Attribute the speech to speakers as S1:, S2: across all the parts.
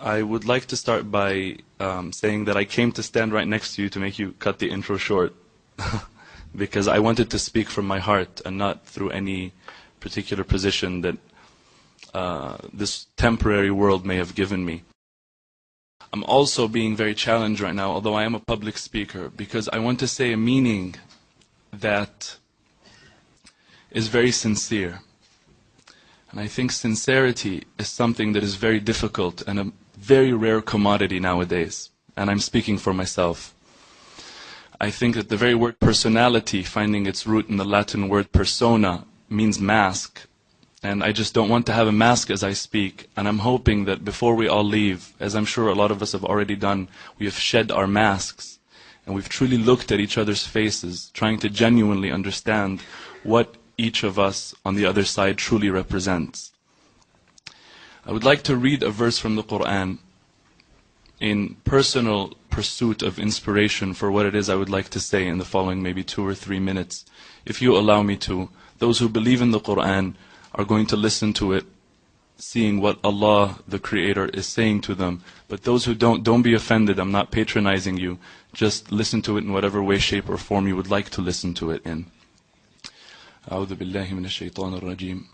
S1: I would like to start by saying that I came to stand right next to you to make you cut the intro short. Because I wanted to speak from my heart and not through any particular position that this temporary world may have given me. I'm also being very challenged right now, although I am a public speaker, because I want to say a meaning that is very sincere. And I think sincerity is something that is very difficult and a very rare commodity nowadays. And I'm speaking for myself. I think that the very word personality, finding its root in the Latin word persona, means mask. And I just don't want to have a mask as I speak. And I'm hoping that before we all leave, as I'm sure a lot of us have already done, we have shed our masks. And we've truly looked at each other's faces, trying to genuinely understand what each of us on the other side truly represents. I would like to read a verse from the Quran in personal pursuit of inspiration for what it is I would like to say in the following maybe 2 or 3 minutes. If you allow me to, those who believe in the Quran are going to listen to it, seeing what Allah, the Creator, is saying to them. But those who don't be offended, I'm not patronizing you. Just listen to it in whatever way, shape or form you would like to listen to it in. أعوذ بالله من الشيطان الرجيم.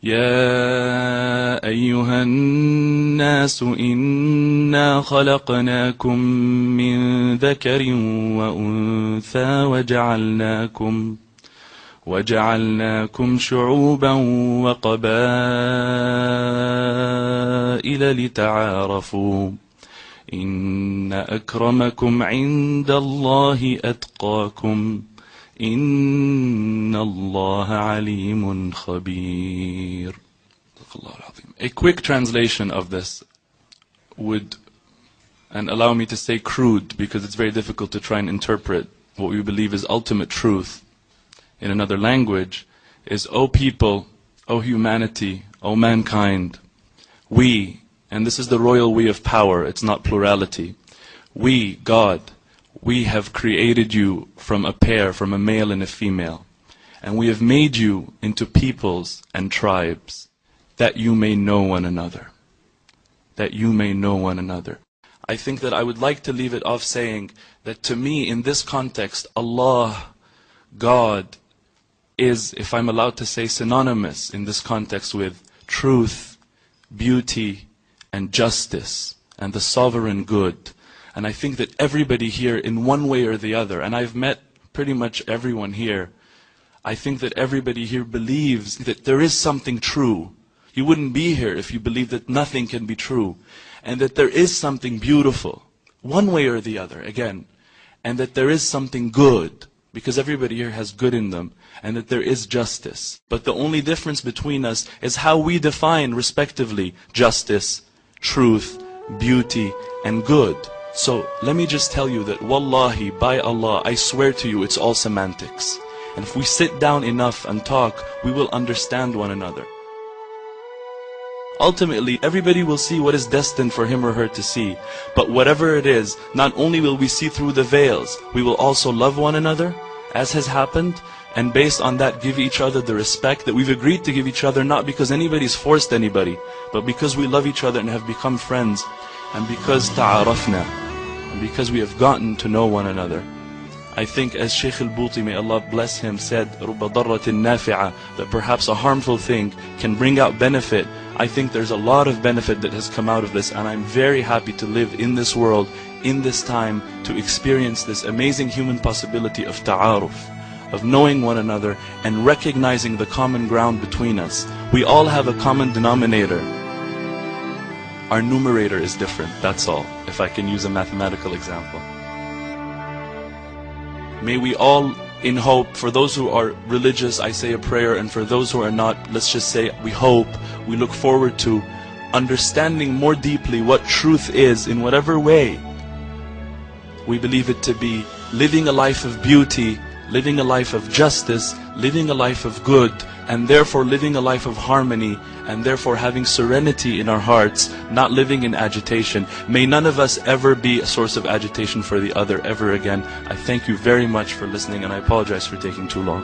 S1: يا أيها الناس إنا خلقناكم من ذكر وأنثى وجعلناكم شعوبا وقبائل لتعارفوا إن أكرمكم عند الله أتقاكم إن الله عليم خبير. A quick translation of this would, and allow me to say crude, because it's very difficult to try and interpret what we believe is ultimate truth in another language, is, O people, O humanity, O mankind, we, and this is the royal we of power, it's not plurality, we, God, we have created you from a pair, from a male and a female. And we have made you into peoples and tribes, that you may know one another. That you may know one another. I think that I would like to leave it off saying that to me, in this context, Allah, God, is, if I'm allowed to say, synonymous in this context with truth, beauty, and justice, and the sovereign good. And I think that everybody here, in one way or the other, and I've met pretty much everyone here, I think that everybody here believes that there is something true. You wouldn't be here if you believed that nothing can be true. And that there is something beautiful, one way or the other, again. And that there is something good, because everybody here has good in them. And that there is justice. But the only difference between us is how we define, respectively, justice, truth, beauty, and good. So let me just tell you that wallahi, by Allah, I swear to you, it's all semantics. And if we sit down enough and talk, we will understand one another. Ultimately, everybody will see what is destined for him or her to see. But whatever it is, not only will we see through the veils, we will also love one another, as has happened, and based on that give each other the respect that we've agreed to give each other, not because anybody's forced anybody, but because we love each other and have become friends, and because ta'arafna, and because we have gotten to know one another. I think, as Shaykh Al-Buti, may Allah bless him, said, رُبَّ ضَرَّةٍ نَافِعَةٍ, that perhaps a harmful thing can bring out benefit. I think there's a lot of benefit that has come out of this, and I'm very happy to live in this world, in this time, to experience this amazing human possibility of ta'aruf, of knowing one another and recognizing the common ground between us. We all have a common denominator. Our numerator is different, that's all, if I can use a mathematical example. May we all, in hope, for those who are religious, I say a prayer, and for those who are not, let's just say, we hope, we look forward to understanding more deeply what truth is in whatever way we believe it to be, living a life of beauty, living a life of justice, living a life of good, and therefore living a life of harmony, and therefore having serenity in our hearts, not living in agitation. May none of us ever be a source of agitation for the other ever again. I thank you very much for listening, and I apologize for taking too long.